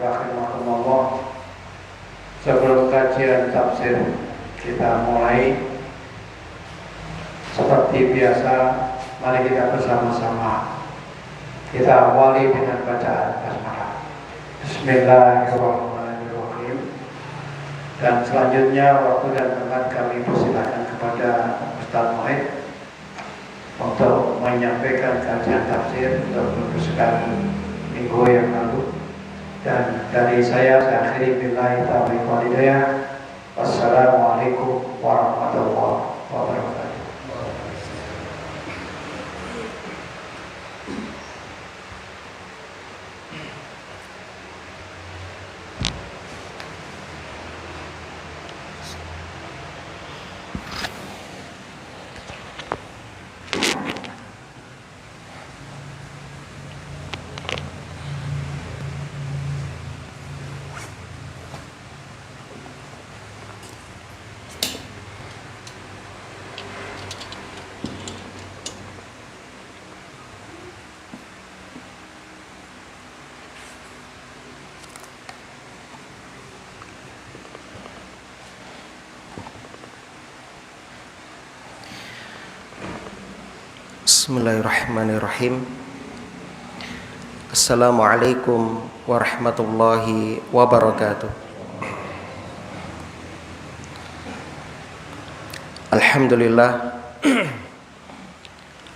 rahimakumullah. Sebelum kajian tafsir kita mulai, seperti biasa, mari kita bersama-sama kita awali dengan bacaan basmalah. Bismillahirrahmanirrahim. Dan selanjutnya waktu dan tempat kami persilakan kepada Ustaz Muhammad untuk menyampaikan kajian tafsir untuk meneruskan minggu yang lalu. Dan dari saya akhiri billahi taufiq wal hidayah. Wassalamualaikum warahmatullahi wabarakatuh. Bismillahirrahmanirrahim. Assalamualaikum warahmatullahi wabarakatuh. Alhamdulillah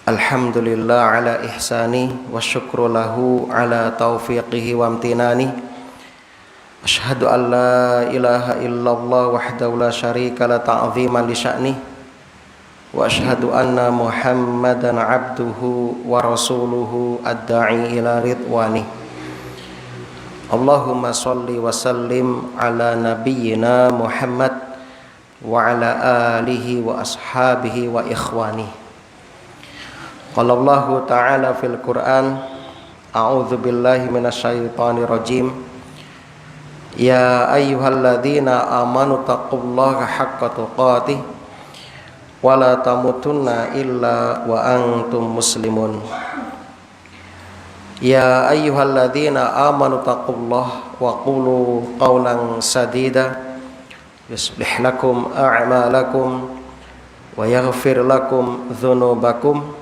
Alhamdulillah ala ihsani wa syukru lahu ala taufiqihi wa amtinani. Asyhadu an la ilaha illallah wahdahu la syarika la ta'ziman li sya'ni. Wa asyhadu anna Muhammadan abduhu wa rasuluhu ad-da'i ila ridwani. Allahumma salli wa sallim ala nabiyyina Muhammad wa ala alihi wa ashabihi wa ikhwani. Qala Allah ta'ala fil Qur'an, a'udzu billahi minasyaitonir rajim. Ya ayyuhalladzina amanu taqullaha haqqa tuqatih wala tamutunna illa wa antum muslimun. Ya ayyuhalladzina amanu taqullaha wa qulu qawlan sadida yuslih lakum a'malakum wa yaghfir lakum dhunubakum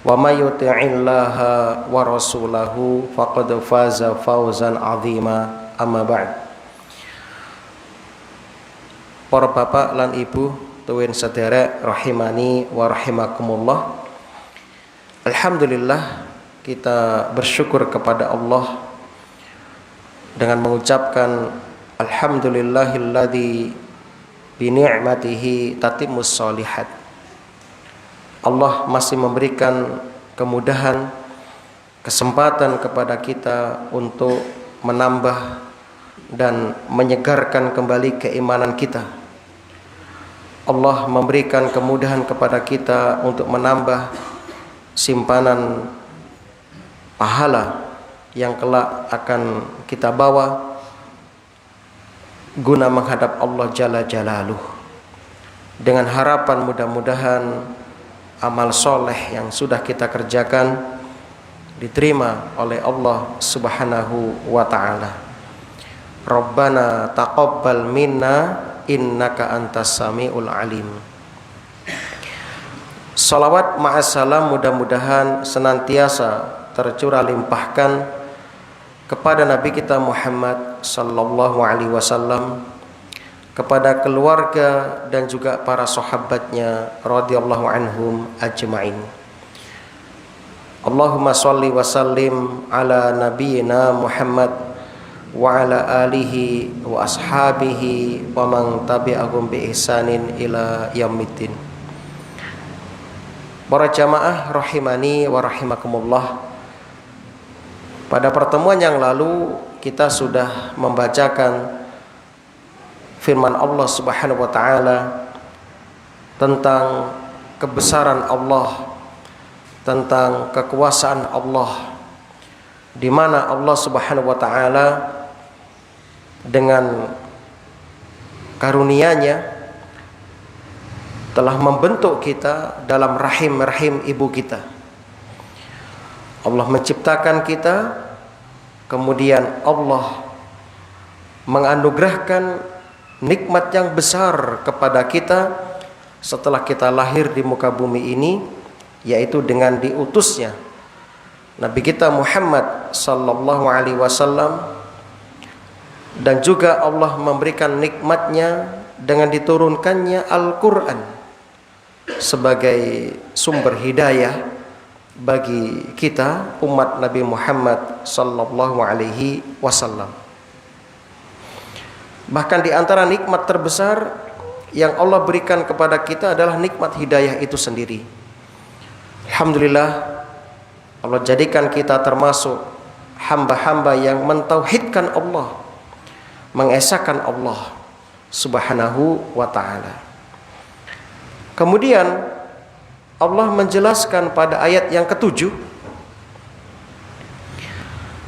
wa may yuti'illaha wa rasulahu faqad faza fawzan 'azima. Amma ba'd. Para bapak lan ibu tuwin sederek rahimani wa rahimakumullah. Alhamdulillah, kita bersyukur kepada Allah dengan mengucapkan alhamdulillahilladzi bi ni'matihi tatimmus sholihat. Allah masih memberikan kemudahan, kesempatan kepada kita untuk menambah dan menyegarkan kembali keimanan kita. Allah memberikan kemudahan kepada kita untuk menambah simpanan pahala yang kelak akan kita bawa guna menghadap Allah Jalla Jalaluh, dengan harapan mudah-mudahan amal soleh yang sudah kita kerjakan diterima oleh Allah Subhanahu wa ta'ala. Rabbana taqabbal minna innaka antas samiul alim. Salawat ma'assalam mudah-mudahan senantiasa tercurah limpahkan kepada Nabi kita Muhammad sallallahu alaihi wasallam, kepada keluarga dan juga para sahabatnya radhiyallahu anhum ajma'in. Allahumma shalli wa sallim ala nabiyyina Muhammad wa ala alihi wa ashabihi wa man tabi'ahum bi ihsanin ila yaumiddin. Para jamaah rahimani wa rahimakumullah. Pada pertemuan yang lalu kita sudah membacakan firman Allah Subhanahu wa taala tentang kebesaran Allah, tentang kekuasaan Allah, di mana Allah Subhanahu wa taala dengan karunia-Nya telah membentuk kita dalam rahim ibu kita. Allah menciptakan kita Kemudian Allah menganugerahkan nikmat yang besar kepada kita setelah kita lahir di muka bumi ini, yaitu dengan diutusnya Nabi kita Muhammad sallallahu alaihi wasallam, dan juga Allah memberikan nikmatnya dengan diturunkannya Al-Quran sebagai sumber hidayah bagi kita umat Nabi Muhammad sallallahu alaihi wasallam. Bahkan di antara nikmat terbesar yang Allah berikan kepada kita adalah nikmat hidayah itu sendiri. Alhamdulillah, Allah jadikan kita termasuk hamba-hamba yang mentauhidkan Allah, mengesahkan Allah Subhanahu wa ta'ala. Kemudian Allah menjelaskan pada ayat yang ke-7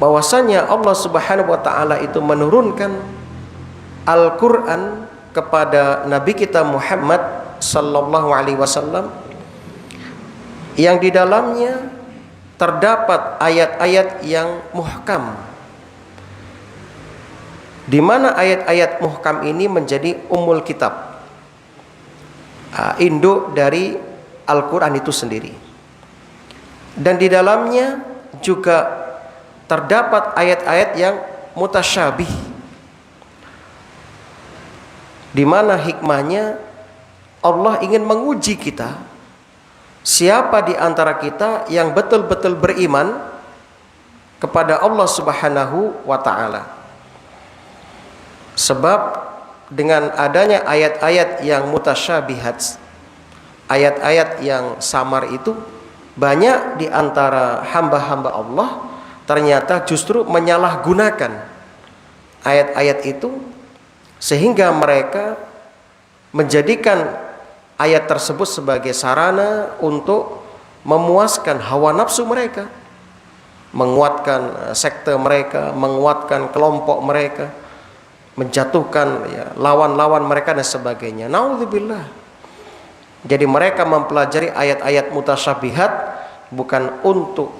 bahwasanya Allah Subhanahu wa ta'ala itu menurunkan Al-Quran kepada Nabi kita Muhammad sallallahu alaihi wasallam yang di dalamnya terdapat ayat-ayat yang muhkam, di mana ayat-ayat muhkam ini menjadi ummul kitab, induk dari Al-Quran itu sendiri. Dan di dalamnya juga terdapat ayat-ayat yang mutasyabih, di mana hikmahnya Allah ingin menguji kita, siapa di antara kita yang betul-betul beriman kepada Allah Subhanahu wa ta'ala. Sebab dengan adanya ayat-ayat yang mutasyabihat, ayat-ayat yang samar itu, banyak di antara hamba-hamba Allah ternyata justru menyalahgunakan ayat-ayat itu, sehingga mereka menjadikan ayat tersebut sebagai sarana untuk memuaskan hawa nafsu mereka, menguatkan sekte mereka, menguatkan kelompok mereka, menjatuhkan lawan-lawan mereka dan sebagainya. Naudzubillah. Jadi mereka mempelajari ayat-ayat mutasyabihat bukan untuk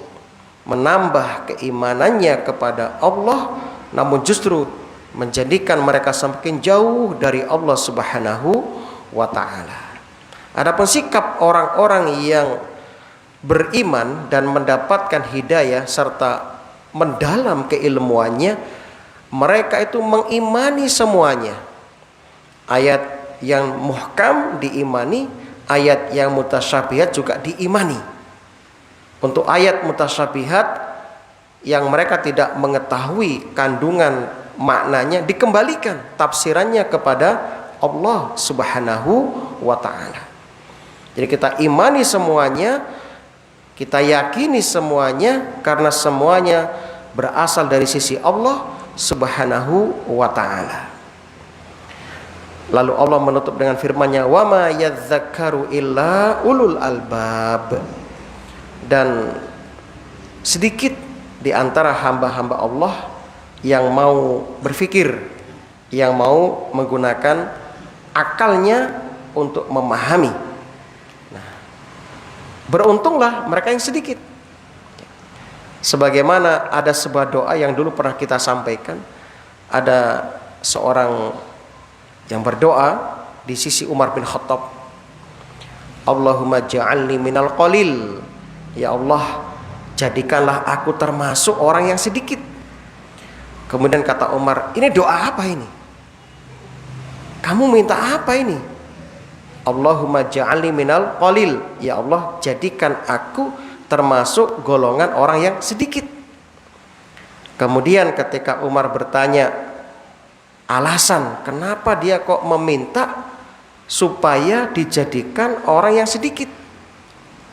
menambah keimanannya kepada Allah, namun justru menjadikan mereka semakin jauh dari Allah Subhanahu wa ta'ala. Adapun sikap orang-orang yang beriman dan mendapatkan hidayah serta mendalam keilmuannya, mereka itu mengimani semuanya. Ayat yang muhkam diimani, ayat yang mutasyabihat juga diimani. Untuk ayat mutasyabihat yang mereka tidak mengetahui kandungan maknanya, dikembalikan tafsirannya kepada Allah Subhanahu wa ta'ala. Jadi kita imani semuanya, kita yakini semuanya, karena semuanya berasal dari sisi Allah Subhanahu wa ta'ala. Lalu Allah menutup dengan firman-Nya, wa ma yadzakkaru illa ulul albab. Dan sedikit di antara hamba-hamba Allah yang mau berpikir, yang mau menggunakan akalnya untuk memahami. Nah, beruntunglah mereka yang sedikit. Sebagaimana ada sebuah doa yang dulu pernah kita sampaikan, ada seorang yang berdoa di sisi Umar bin Khattab, Allahumma ja'alni minal qalil, ya Allah, jadikanlah aku termasuk orang yang sedikit. Kemudian kata Umar, ini doa apa ini? Kamu minta apa ini? Allahumma ja'alni minal qalil, ya Allah, jadikan aku termasuk golongan orang yang sedikit. Kemudian ketika Umar bertanya alasan kenapa dia kok meminta supaya dijadikan orang yang sedikit,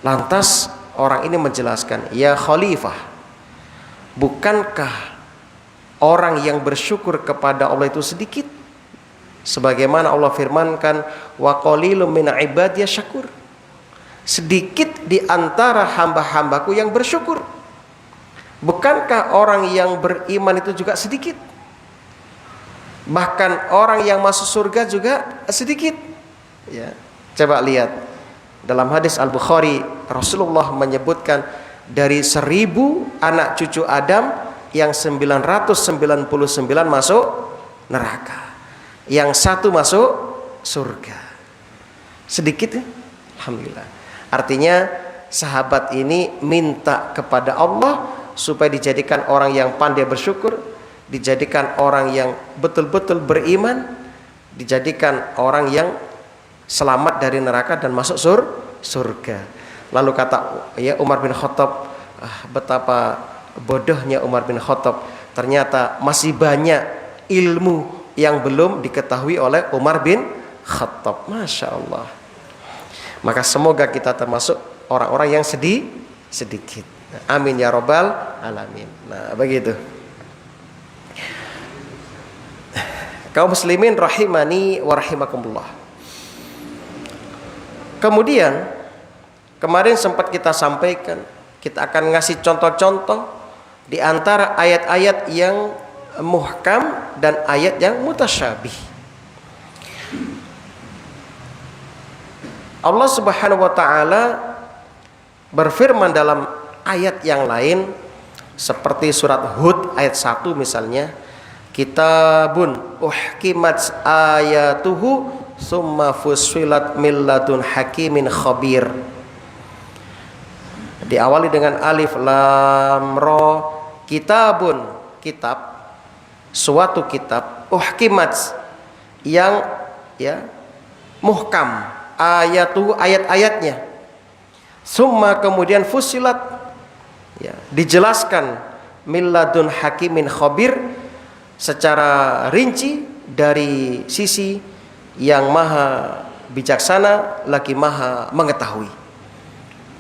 lantas orang ini menjelaskan, ya khalifah, bukankah orang yang bersyukur kepada Allah itu sedikit? Sebagaimana Allah firmankan, wa qalilum min ibadiyas syakur, sedikit di antara hamba-hambaku yang bersyukur. Bukankah orang yang beriman itu juga sedikit? Bahkan orang yang masuk surga juga sedikit. Ya, coba lihat dalam hadis Al-Bukhari, Rasulullah menyebutkan dari 1000 anak cucu Adam yang 999 masuk neraka, yang satu masuk surga. Sedikit ya? Alhamdulillah. Artinya sahabat ini minta kepada Allah supaya dijadikan orang yang pandai bersyukur, dijadikan orang yang betul-betul beriman, dijadikan orang yang selamat dari neraka dan masuk surga. Lalu kata ya Umar bin Khattab, betapa bodohnya Umar bin Khattab, ternyata masih banyak ilmu yang belum diketahui oleh Umar bin Khattab. Masya Allah. Maka semoga kita termasuk orang-orang yang sedikit. Amin ya robbal alamin. Nah begitu. Kaum muslimin rahimani wa rahimakumullah. Kemudian kemarin sempat kita sampaikan, kita akan ngasih contoh-contoh di antara ayat-ayat yang muhkam dan ayat yang mutasyabih. Allah Subhanahu wa taala berfirman dalam ayat yang lain seperti surat Hud ayat 1 misalnya, kitabun uhkimat ayatuhu summa fussilat min ladun hakimin khabir. Diawali dengan alif lam ra, kitabun, kitab, suatu kitab, uhkimat, yang ya muhkam, ayatuhu, ayat-ayatnya, summa kemudian fussilat, ya, dijelaskan min ladun hakimin khabir, secara rinci dari sisi yang maha bijaksana lagi maha mengetahui.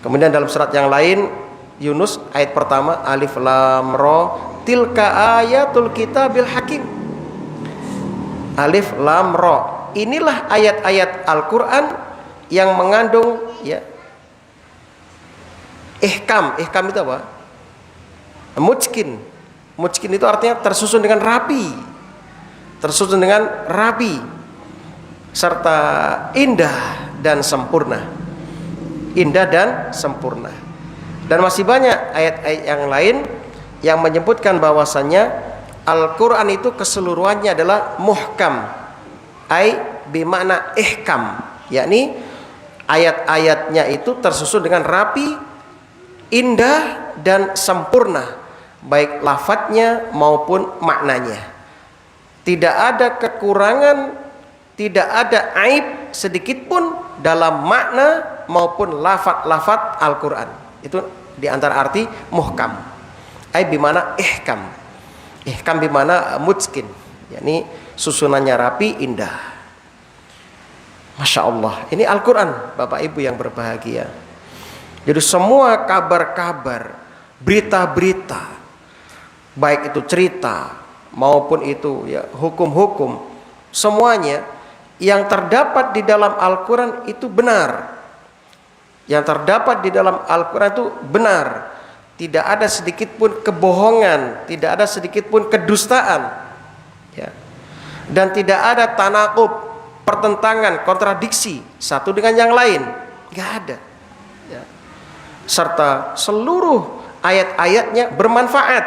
Kemudian dalam surat yang lain Yunus ayat pertama alif lam ra tilka ayatul kitabil hakim. Alif lam ra, inilah ayat-ayat Al-Qur'an yang mengandung ya ihkam. Ihkam itu apa? Mutqin. Mutqin itu artinya tersusun dengan rapi. Tersusun dengan rapi serta indah dan sempurna. Indah dan sempurna. Dan masih banyak ayat-ayat yang lain yang menyebutkan bahwasannya Al-Quran itu keseluruhannya adalah muhkam, ay bimakna ihkam, yakni ayat-ayatnya itu tersusun dengan rapi, indah dan sempurna, baik lafadznya maupun maknanya. Tidak ada kekurangan, tidak ada aib sedikit pun dalam makna maupun lafadz Al-Quran. Itu diantara arti muhkam, ay bimana ihkam. Ihkam bimana mutqin, yakni susunannya rapi, indah. Masya Allah, ini Al-Quran Bapak Ibu yang berbahagia. Jadi semua kabar-kabar, berita-berita, baik itu cerita maupun itu ya hukum-hukum, semuanya yang terdapat di dalam Al-Quran itu benar. Yang terdapat di dalam Al-Quran itu benar. Tidak ada sedikit pun kebohongan, tidak ada sedikit pun kedustaan, ya. Dan tidak ada tanaqub, pertentangan, kontradiksi satu dengan yang lain, nggak ada, ya. Serta seluruh ayat-ayatnya bermanfaat,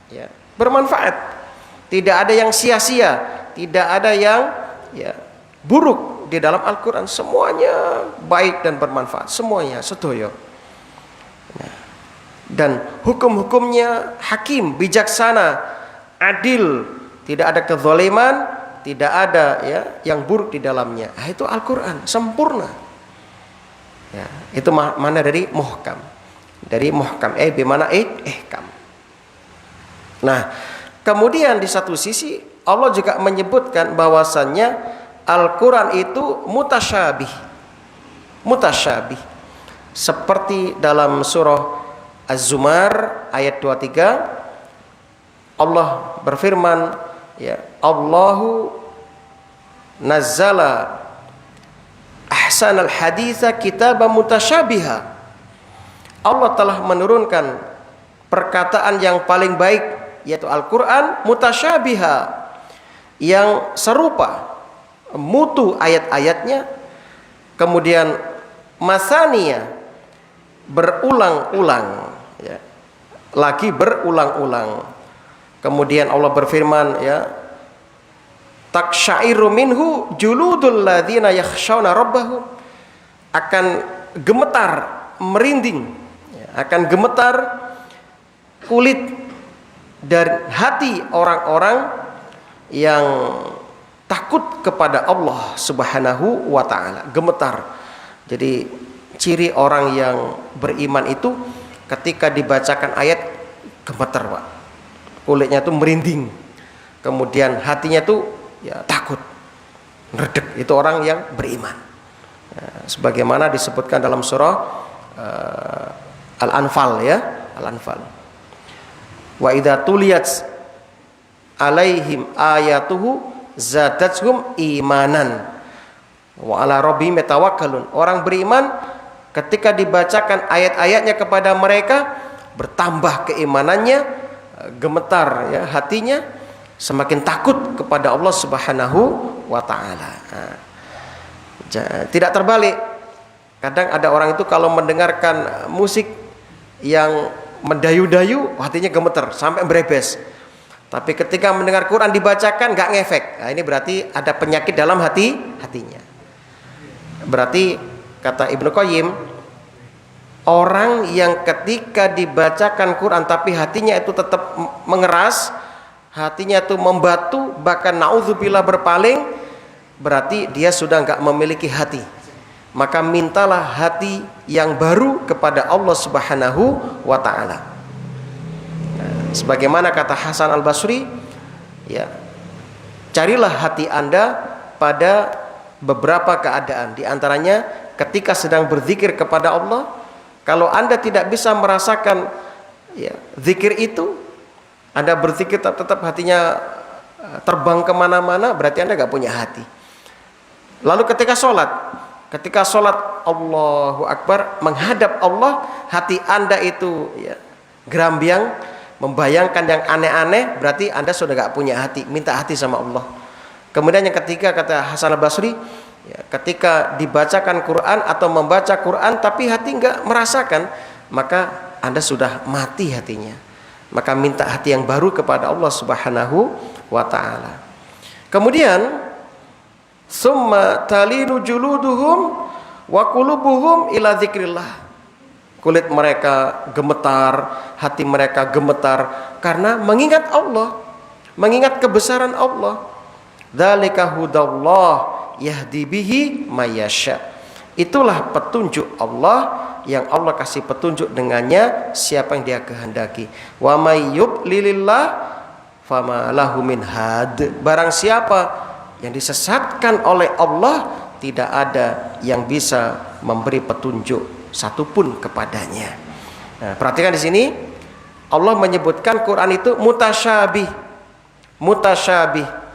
ya, bermanfaat. Tidak ada yang sia-sia, tidak ada yang ya buruk di dalam Al-Quran. Semuanya baik dan bermanfaat, semuanya sedoyo. Nah, dan hukum-hukumnya hakim, bijaksana, adil, tidak ada kezaliman, tidak ada ya yang buruk di dalamnya. Nah, itu Al-Quran sempurna. Ya, itu mana dari muhkam. Dari muhkam, bimana ihkam. Nah, kemudian di satu sisi Allah juga menyebutkan bahwasannya Al-Quran itu mutasyabih. Mutasyabih. Seperti dalam surah Az-Zumar ayat 23, Allah berfirman, ya, Allahu nazzala ahsanal haditsa kitaban mutasyabiha. Allah telah menurunkan perkataan yang paling baik, yaitu Al-Quran mutasyabiha, yang serupa mutu ayat-ayatnya, kemudian masaniya, berulang-ulang, ya, lagi berulang-ulang, Kemudian Allah berfirman, ya, taksyairu minhu juludul ladzina yakhshawna rabbahum, akan gemetar, merinding, akan gemetar kulit dan hati orang-orang yang takut kepada Allah Subhanahu wa ta'ala. Gemetar. Jadi ciri orang yang beriman itu ketika dibacakan ayat gemetar, Pak. Kulitnya itu merinding. Kemudian hatinya itu ya takut, meredek. Itu orang yang beriman. Sebagaimana disebutkan dalam surah Al-Anfal, ya, Al-Anfal. Wa idza tuliyat alaihim ayatuhu zadatuhum imanan wa ala rabbihim yatawakkalun. Orang beriman ketika dibacakan ayat-ayatnya kepada mereka bertambah keimanannya, gemetar ya hatinya, semakin takut kepada Allah Subhanahu wa ta'ala. Tidak terbalik. Kadang ada orang itu kalau mendengarkan musik yang mendayu-dayu, hatinya gemeter sampai berebes. Tapi ketika mendengar Quran dibacakan nggak ngefek. Nah, ini berarti ada penyakit dalam hatinya. Berarti kata Ibnu Qayyim, orang yang ketika dibacakan Quran tapi hatinya itu tetap mengeras, hatinya itu membatu, bahkan naudzubillah berpaling, berarti dia sudah nggak memiliki hati. Maka mintalah hati yang baru kepada Allah Subhanahu wa ta'ala. Sebagaimana kata Hasan Al-Basri, ya, carilah hati Anda pada beberapa keadaan. Di antaranya ketika sedang berzikir kepada Allah. Kalau Anda tidak bisa merasakan ya, zikir itu, Anda berzikir tetap hatinya terbang kemana-mana, berarti Anda nggak punya hati. Lalu ketika sholat Allahu Akbar, menghadap Allah, hati Anda itu ya, gerambiang, membayangkan yang aneh-aneh, berarti Anda sudah nggak punya hati. Minta hati sama Allah. Kemudian yang ketiga kata Hasan Al-Basri, ya, ketika dibacakan Quran atau membaca Quran tapi hati nggak merasakan, maka Anda sudah mati hatinya. Maka minta hati yang baru kepada Allah Subhanahu wa ta'ala. Kemudian summa talinu juluduhum wa qulubuhum ila dzikrillah. Kulit mereka gemetar, hati mereka gemetar karena mengingat Allah, mengingat kebesaran Allah. Dzalika hudallah yahdi bihi mayyasha. Itulah petunjuk Allah yang Allah kasih petunjuk dengannya siapa yang Dia kehendaki. Wa may yudlilillah fama lahu min had. Barang siapa yang disesatkan oleh Allah, tidak ada yang bisa memberi petunjuk satupun kepadanya. Nah, perhatikan di sini Allah menyebutkan Quran itu mutasyabih. Mutasyabih.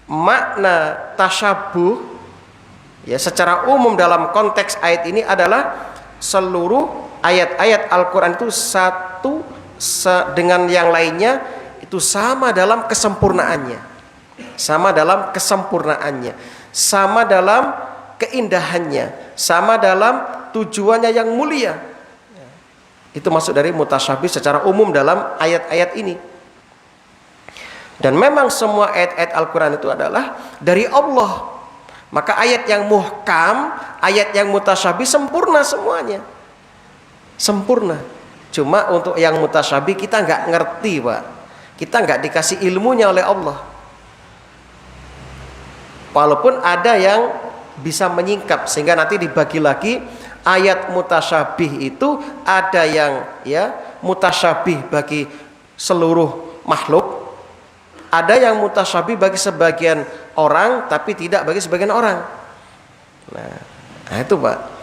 Makna tasyabuh ya secara umum dalam konteks ayat ini adalah seluruh ayat-ayat Al-Quran itu satu dengan yang lainnya itu sama dalam kesempurnaannya, sama dalam kesempurnaannya, sama dalam keindahannya, sama dalam tujuannya yang mulia. Itu masuk dari mutasyabih secara umum dalam ayat-ayat ini. Dan memang semua ayat-ayat Al-Quran itu adalah dari Allah. Maka ayat yang muhkam, ayat yang mutasyabih sempurna semuanya. Sempurna. Cuma untuk yang mutasyabih kita nggak ngerti, Pak. Kita nggak dikasih ilmunya oleh Allah. Walaupun ada yang bisa menyingkap sehingga nanti dibagi lagi ayat mutasyabih itu ada yang ya mutasyabih bagi seluruh makhluk. Ada yang mutasyabih bagi sebagian orang tapi tidak bagi sebagian orang. Nah itu Pak.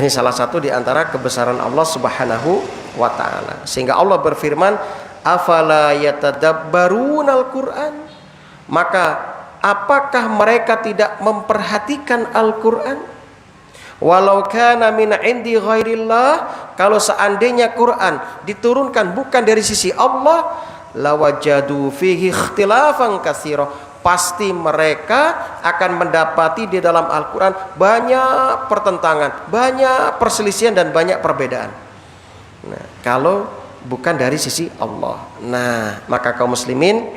Ini salah satu di antara kebesaran Allah Subhanahu wa ta'ala. Sehingga Allah berfirman, afala yatadabbarunal Qur'an? Maka apakah mereka tidak memperhatikan Al-Quran? Walau kana min indi ghairillah, kalau seandainya Quran diturunkan bukan dari sisi Allah, lawajadu fihi ikhtilafan katsira, pasti mereka akan mendapati di dalam Al-Quran banyak pertentangan, banyak perselisihan dan banyak perbedaan. Nah, kalau bukan dari sisi Allah. Nah, maka kaum muslimin,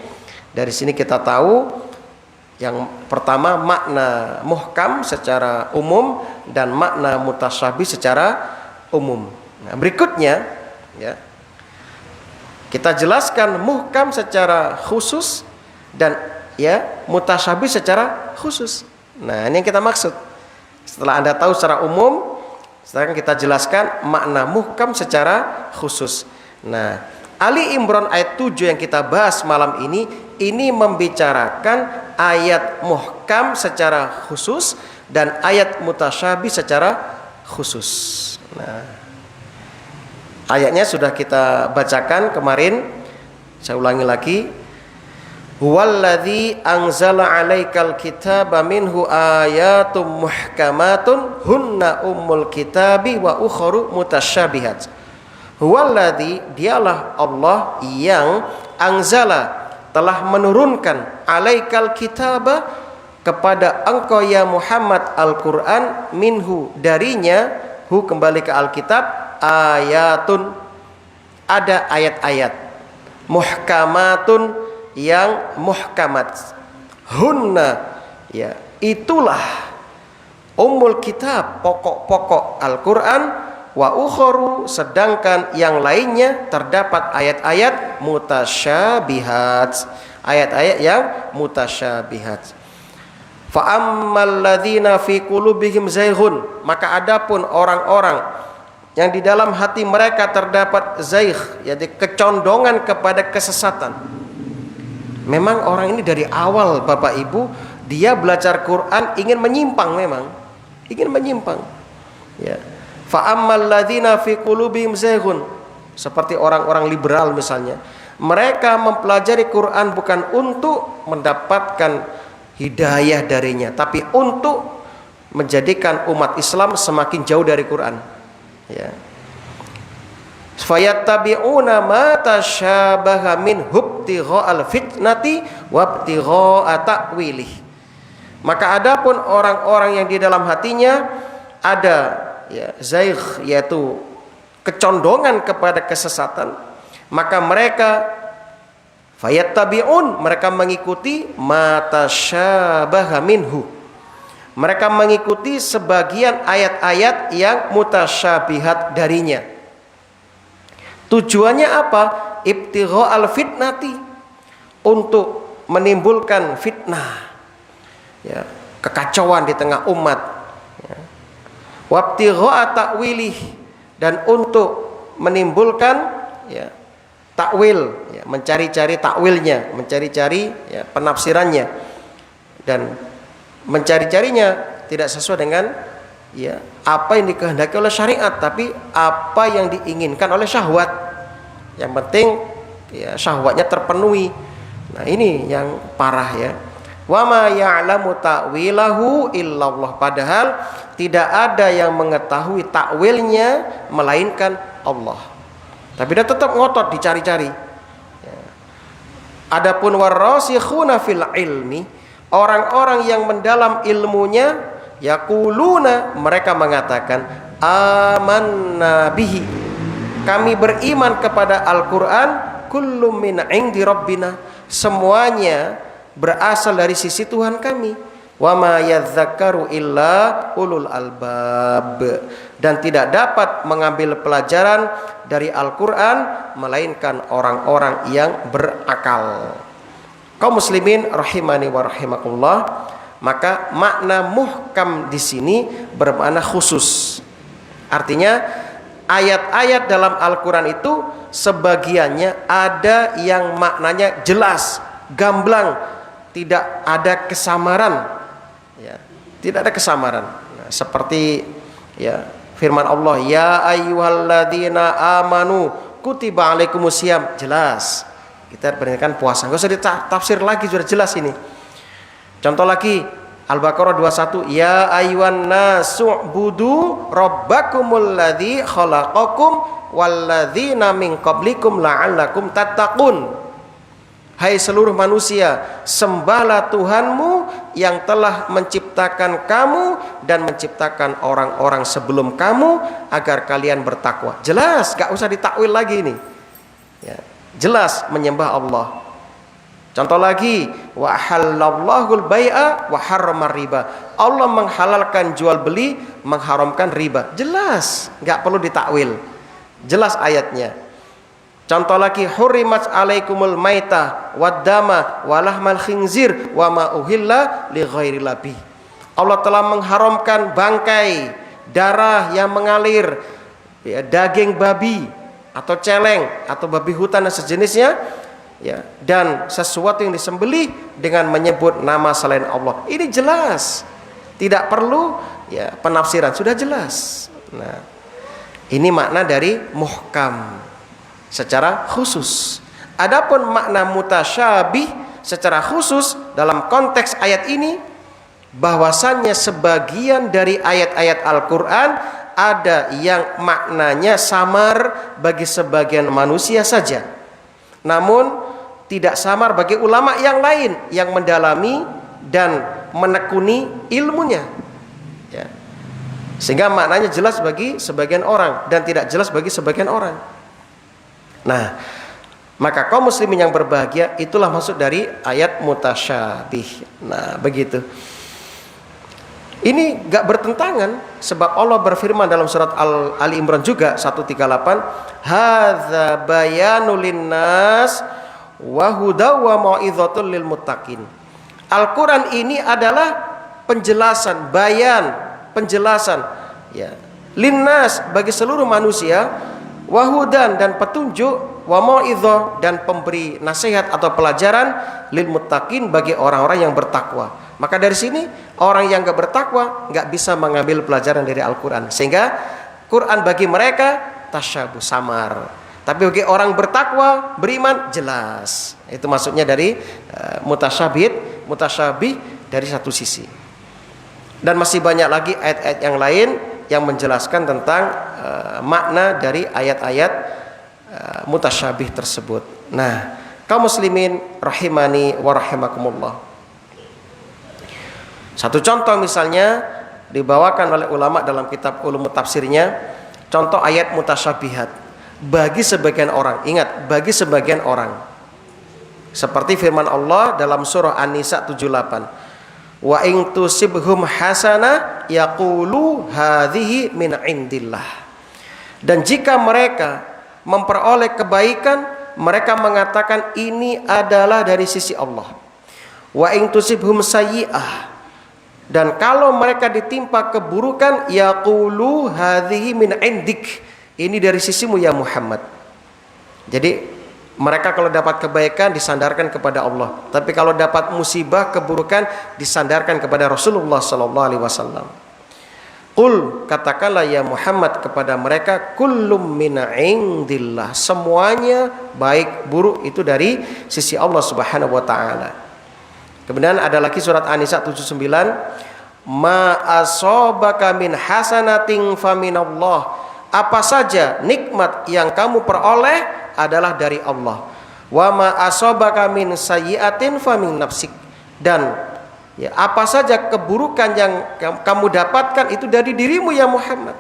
dari sini kita tahu yang pertama makna muhkam secara umum dan makna mutasyabih secara umum. Nah, berikutnya ya, kita jelaskan muhkam secara khusus dan ya mutasyabih secara khusus. Nah, ini yang kita maksud. Setelah Anda tahu secara umum, sekarang kita jelaskan makna muhkam secara khusus. Nah, Ali Imran ayat 7 yang kita bahas malam ini membicarakan ayat muhkam secara khusus dan ayat mutasyabih secara khusus. Nah, ayatnya sudah kita bacakan kemarin. Saya ulangi lagi. Huwallazi anzala 'alaikal kitaba minhu ayatum muhkamatun hunna ummul kitabi wa ukharu mutasyabihat. Huwallazi, dialah Allah yang anzala, telah menurunkan, 'alaikal kitaba, kepada engkau ya Muhammad Al-Qur'an, minhu, darinya, hu kembali ke Alkitab, ayatun, ada ayat-ayat, muhkamatun, yang muhkamat, hunna, ya itulah, ummul kitab, pokok-pokok Al-Quran, wa ukharu, sedangkan yang lainnya terdapat ayat-ayat mutasyabihat, ayat-ayat yang mutasyabihat. Fa ammal ladzina fi qulubihim zayghun, maka adapun orang-orang yang di dalam hati mereka terdapat zaigh, yaitu kecondongan kepada kesesatan. Memang orang ini dari awal Bapak Ibu, dia belajar Quran ingin menyimpang, memang ingin menyimpang. Ya. Fa ammal ladzina fi qulubihim zayghun, seperti orang-orang liberal misalnya. Mereka mempelajari Quran bukan untuk mendapatkan hidayah darinya, tapi untuk menjadikan umat Islam semakin jauh dari Quran. Ya. Fayattabi'una ma tasyabaha min ibtigha'al fitnati wa ibtigha'a ta'wilih. Maka adapun orang-orang yang di dalam hatinya ada ya zaigh, yaitu kecondongan kepada kesesatan, maka mereka fayattabi'un, mereka mengikuti ma tasyabaha minhu, mereka mengikuti sebagian ayat-ayat yang mutasyabihat darinya. Tujuannya apa? Ibtigha'al fitnati, untuk menimbulkan fitnah, ya, kekacauan di tengah umat, ya. Wabtigha'a ta'wilih, dan untuk menimbulkan ya takwil, ya, mencari-cari takwilnya, mencari-cari ya penafsirannya, dan mencari-carinya tidak sesuai dengan ya apa yang dikehendaki oleh syariat, tapi apa yang diinginkan oleh syahwat. Yang penting ya syahwatnya terpenuhi. Nah, ini yang parah ya. Wa ma ya'lamu ta'wilahu illallah, padahal tidak ada yang mengetahui takwilnya melainkan Allah. Tapi dia tetap ngotot dicari-cari. Ya. Adapun warasikhuna fil ilmi, orang-orang yang mendalam ilmunya, yaquluna, mereka mengatakan, amanna bihi, kami beriman kepada Al-Quran, kullum min indi rabbina, semuanya berasal dari sisi Tuhan kami, wa ma yadzakkaru illa ulul albab, dan tidak dapat mengambil pelajaran dari Al-Quran melainkan orang-orang yang berakal. Kaum muslimin rahimani wa rahimakumullah, maka makna muhkam di sini bermakna khusus. Artinya ayat-ayat dalam Al-Quran itu sebagiannya ada yang maknanya jelas, gamblang, tidak ada kesamaran, ya, tidak ada kesamaran. Nah, seperti ya firman Allah, ya ayyuhalladzina amanu kutiba alaikumusiyam, jelas kita berikan puasa, nggak usah ditafsir lagi, sudah jelas ini. Contoh lagi, Al-Baqarah 21, ya ayyuhan nasu'budu rabbakumul ladzi khalaqakum walladzina min qablikum la'allakum tattaqun. Hai seluruh manusia, sembahlah Tuhanmu yang telah menciptakan kamu dan menciptakan orang-orang sebelum kamu agar kalian bertakwa. Jelas, gak usah ditakwil lagi ini. Ya, jelas menyembah Allah. Contoh lagi, wa halallahul bai'a wa harramar riba. Allah menghalalkan jual beli, mengharamkan riba. Jelas, nggak perlu ditakwil. Jelas ayatnya. Contoh lagi, hurrimat alaikumul maitah waddama walahmal khinzir wa ma uhilla li ghairillah bih. Allah telah mengharamkan bangkai, darah yang mengalir, ya, daging babi atau celeng atau babi hutan dan sejenisnya, ya, dan sesuatu yang disembelih dengan menyebut nama selain Allah. Ini jelas, tidak perlu ya penafsiran, sudah jelas. Nah, ini makna dari muhkam secara khusus. Adapun makna mutasyabih secara khusus dalam konteks ayat ini, bahwasannya sebagian dari ayat-ayat Al-Quran ada yang maknanya samar bagi sebagian manusia saja, namun tidak samar bagi ulama yang lain yang mendalami dan menekuni ilmunya, ya. Sehingga maknanya jelas bagi sebagian orang dan tidak jelas bagi sebagian orang. Nah, maka kaum muslimin yang berbahagia, itulah maksud dari ayat mutasyabih. Nah, begitu. Ini gak bertentangan, sebab Allah berfirman dalam surat Ali Imran juga 138, hadza bayanul linnas wa hudaw wa mau'izatul lil muttaqin. Al-Quran ini adalah penjelasan, bayan, penjelasan, ya, linnas bagi seluruh manusia, wahudan dan petunjuk, wa mau'izah dan pemberi nasihat atau pelajaran, lil muttaqin bagi orang-orang yang bertakwa. Maka dari sini orang yang gak bertakwa gak bisa mengambil pelajaran dari Al-Quran, sehingga Quran bagi mereka tasyabuh, samar. Tapi bagi orang bertakwa, beriman, jelas. Itu maksudnya dari mutasyabih dari satu sisi. Dan masih banyak lagi ayat-ayat yang lain yang menjelaskan tentang makna dari ayat-ayat mutasyabih tersebut. Nah, kaum muslimin rahimani wa rahimakumullah. Satu contoh misalnya dibawakan oleh ulama dalam kitab ulum tafsirnya, contoh ayat mutasyabihat bagi sebagian orang. Ingat, bagi sebagian orang. Seperti firman Allah dalam surah An-Nisa 78. Wa in tusibhum hasanah yaqulu hadhihi min indillah. Dan jika mereka memperoleh kebaikan, mereka mengatakan ini adalah dari sisi Allah. Wa in tusibhum sayyi'ah, dan kalau mereka ditimpa keburukan, yaqulu hadhihi min indik, ini dari sisimu ya Muhammad. Jadi mereka kalau dapat kebaikan disandarkan kepada Allah, tapi kalau dapat musibah, keburukan, disandarkan kepada Rasulullah sallallahu alaihi wasallam. Qul, katakanlah ya Muhammad kepada mereka, kullum min indillah, semuanya baik buruk itu dari sisi Allah Subhanahu wa taala. Kemudian ada lagi surat An-Nisa 79, ma asobaka min hasanatin faminallah, apa saja nikmat yang kamu peroleh adalah dari Allah. Wa ma asobaka min sayyi'atin famin nafsik, dan ya, apa saja keburukan yang kamu dapatkan itu dari dirimu ya Muhammad.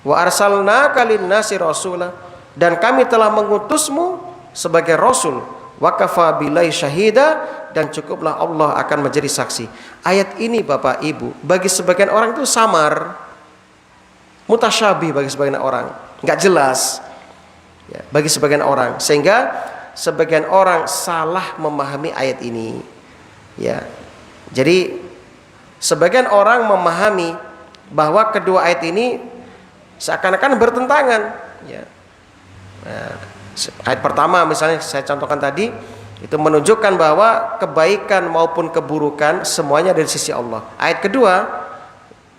Wa arsalnaka linnasi rasula, dan kami telah mengutusmu sebagai rasul. Wa kafa billahi syahida, dan cukuplah Allah akan menjadi saksi. Ayat ini Bapak Ibu bagi sebagian orang itu samar, mutasyabih bagi sebagian orang, nggak jelas ya, bagi sebagian orang, sehingga sebagian orang salah memahami ayat ini, ya. Jadi sebagian orang memahami bahwa kedua ayat ini seakan-akan bertentangan, ya. Nah, ayat pertama misalnya saya contohkan tadi, itu menunjukkan bahwa kebaikan maupun keburukan semuanya dari sisi Allah. Ayat kedua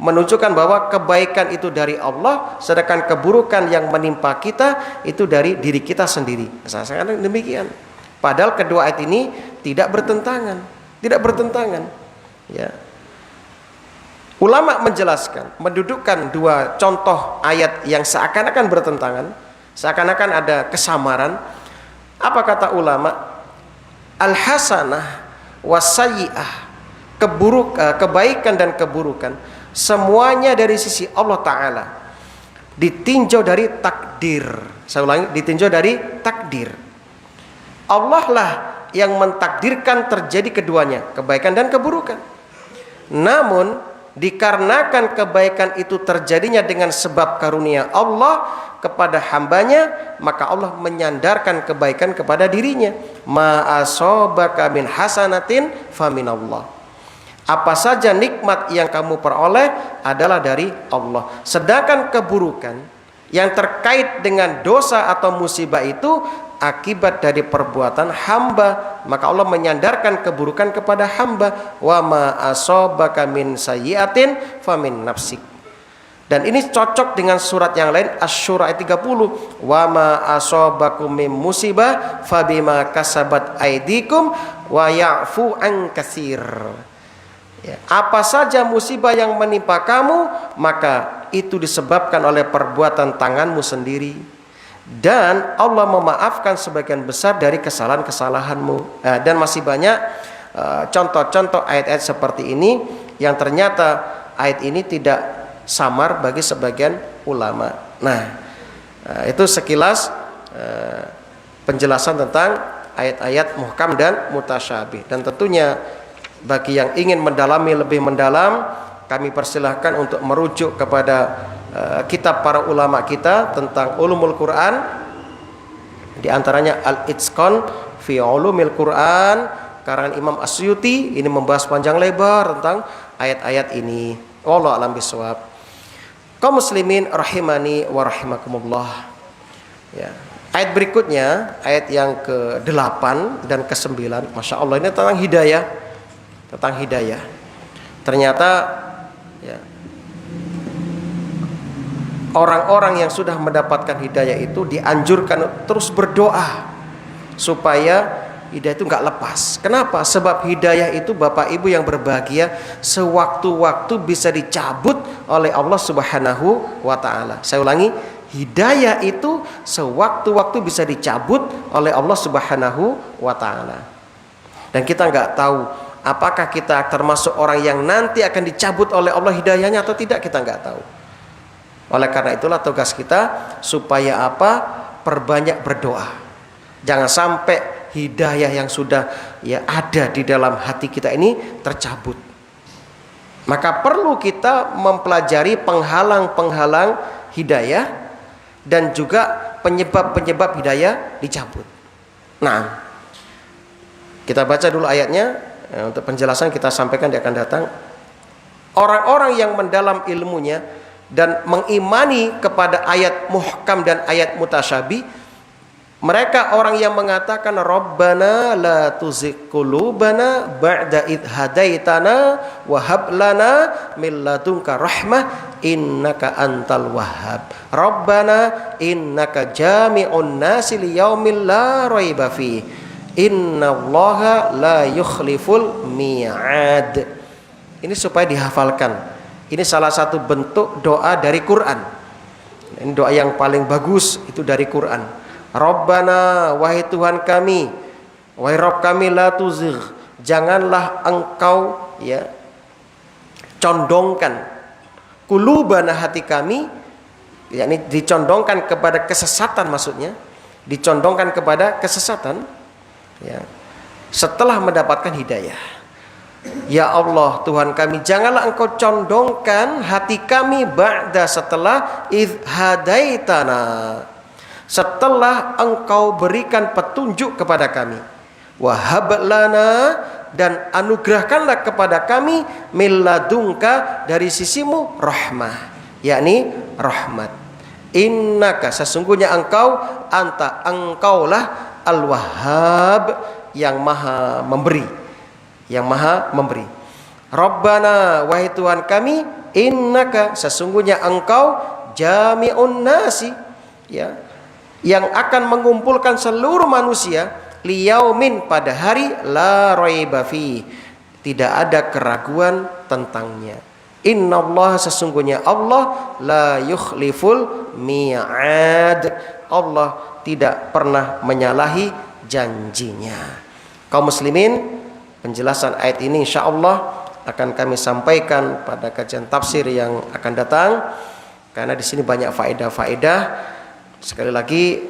menunjukkan bahwa kebaikan itu dari Allah, sedangkan keburukan yang menimpa kita itu dari diri kita sendiri. Seakan-akan demikian. Padahal kedua ayat ini tidak bertentangan, ya. Ulama menjelaskan, mendudukkan dua contoh ayat yang seakan-akan bertentangan, seakan-akan ada kesamaran. Apa kata ulama? Al-hasanah wasayyi'ah, kebaikan dan keburukan semuanya dari sisi Allah Ta'ala, ditinjau dari takdir. Saya ulangi, ditinjau dari takdir. Allah lah yang mentakdirkan terjadi keduanya, kebaikan dan keburukan. Namun dikarenakan kebaikan itu terjadinya dengan sebab karunia Allah kepada hambanya, maka Allah menyandarkan kebaikan kepada dirinya. Ma asobaka min hasanatin faminallah. Apa saja nikmat yang kamu peroleh adalah dari Allah. Sedangkan keburukan yang terkait dengan dosa atau musibah itu akibat dari perbuatan hamba, maka Allah menyandarkan keburukan kepada hamba. Wa ma asobaka min sayyi'atin famin nafsik. Dan ini cocok dengan surat yang lain, Asy-Syura ayat 30. Wa ma asobakum min musibah fabima kasabat aydikum wa ya'fu an katsir. Ya, apa saja musibah yang menimpa kamu, maka itu disebabkan oleh perbuatan tanganmu sendiri. Dan Allah memaafkan sebagian besar dari kesalahan-kesalahanmu. Dan masih banyak contoh-contoh ayat-ayat seperti ini yang ternyata ayat ini tidak samar bagi sebagian ulama. Itu sekilas penjelasan tentang ayat-ayat muhkam dan mutasyabih. Dan tentunya bagi yang ingin mendalami lebih mendalam, kami persilahkan untuk merujuk kepada kitab para ulama kita tentang ulumul Quran. Di antaranya Al-Itqan fi Ulumil Quran karangan Imam Asyuti. Ini membahas panjang lebar tentang ayat-ayat ini. Wallahu a'lam bishawab. Kaum muslimin rahimani wa rahimakumullah. Ya. Ayat berikutnya, ayat yang ke-8 dan ke-9. Masya Allah, ini tentang hidayah. Tentang hidayah. Ternyata ya, orang-orang yang sudah mendapatkan hidayah itu dianjurkan terus berdoa supaya hidayah itu nggak lepas. Kenapa? Sebab hidayah itu Bapak Ibu yang berbahagia sewaktu-waktu bisa dicabut oleh Allah Subhanahu wa taala. Saya ulangi, hidayah itu sewaktu-waktu bisa dicabut oleh Allah Subhanahu wa taala. Dan kita nggak tahu apakah kita termasuk orang yang nanti akan dicabut oleh Allah hidayahnya atau tidak, kita nggak tahu. Oleh karena itulah tugas kita supaya apa? Perbanyak berdoa. Jangan sampai hidayah yang sudah ya ada di dalam hati kita ini tercabut. Maka perlu kita mempelajari penghalang-penghalang hidayah dan juga penyebab-penyebab hidayah dicabut. Nah, kita baca dulu ayatnya. Untuk penjelasan kita sampaikan dia akan datang. Orang-orang yang mendalam ilmunya dan mengimani kepada ayat muhkam dan ayat mutasyabih, mereka orang yang mengatakan Rabbana la tuzigh qulubana ba'da idh hadaitana wa hab lana min ladunka rahmah innaka antal wahhab. Rabbana innaka jami'un nasi liyaumil la raiba fihi. Innallaha la yukhliful mi'ad. Ini supaya dihafalkan. Ini salah satu bentuk doa dari Quran. Ini doa yang paling bagus itu dari Quran. Rabbana, wahai Tuhan kami, wahai Rabb kami, la tuzigh, janganlah engkau ya condongkan qulubana, hati kami, yakni dicondongkan kepada kesesatan, maksudnya dicondongkan kepada kesesatan ya, setelah mendapatkan hidayah. Ya Allah Tuhan kami, janganlah engkau condongkan hati kami ba'da, setelah idh hadaitana, setelah engkau berikan petunjuk kepada kami. Wahab lana, dan anugerahkanlah kepada kami milladungka, dari sisimu, rahmah, yakni rahmat. Innaka, sesungguhnya engkau, anta, engkaulah Al-Wahhab, yang maha memberi, yang maha memberi. Rabbana, wahai Tuhan kami, innaka, sesungguhnya engkau, jami'un nasi, ya, yang akan mengumpulkan seluruh manusia, liyaumin, pada hari, la raiba fi, tidak ada keraguan tentangnya. Innallaha, sesungguhnya Allah, la yukhliful mi'ad, Allah tidak pernah menyalahi janjinya. Kaum muslimin, penjelasan ayat ini insyaallah akan kami sampaikan pada kajian tafsir yang akan datang, karena di sini banyak faedah-faedah. Sekali lagi,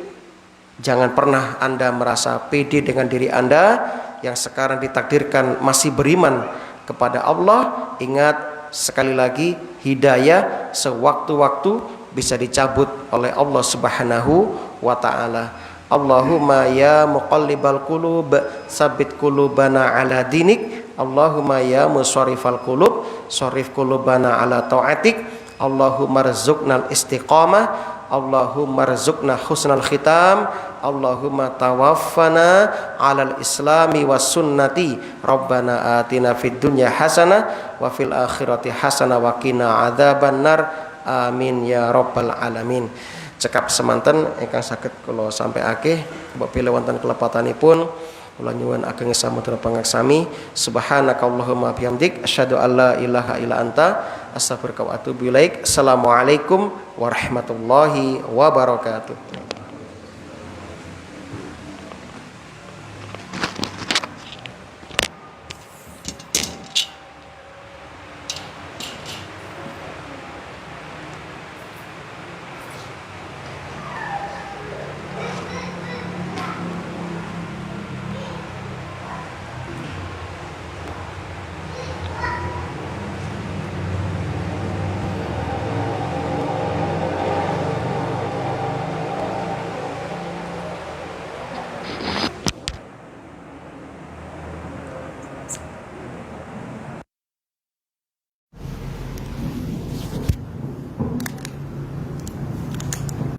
jangan pernah Anda merasa pede dengan diri Anda yang sekarang ditakdirkan masih beriman kepada Allah. Ingat, sekali lagi, hidayah sewaktu-waktu bisa dicabut oleh Allah Subhanahu wa ta'ala. Allahumma ya muqallibal qulub sabbit qulubana ala dinik. Allahumma ya musarrifal qulub sharif qulubana ala ta'atik. Allahumma rzuqnal istiqamah. Allahumma rzuqna husnal khitam. Allahumma tawaffana alal islami was sunnati. Rabbana atina fid dunya hasanah wa fil akhirati hasanah wa qina adzabannar. Amin ya rabbal alamin. Cekap semanten ingkang saged kula sampaiake apabila wonten kelepatanipun kula nyuwun ageng samudra pangaksami. Subhanakallahumma bihamdik asyhadu an la ilaha illa anta astaghfiruka wa atubu ilaik. Assalamualaikum warahmatullahi wabarakatuh.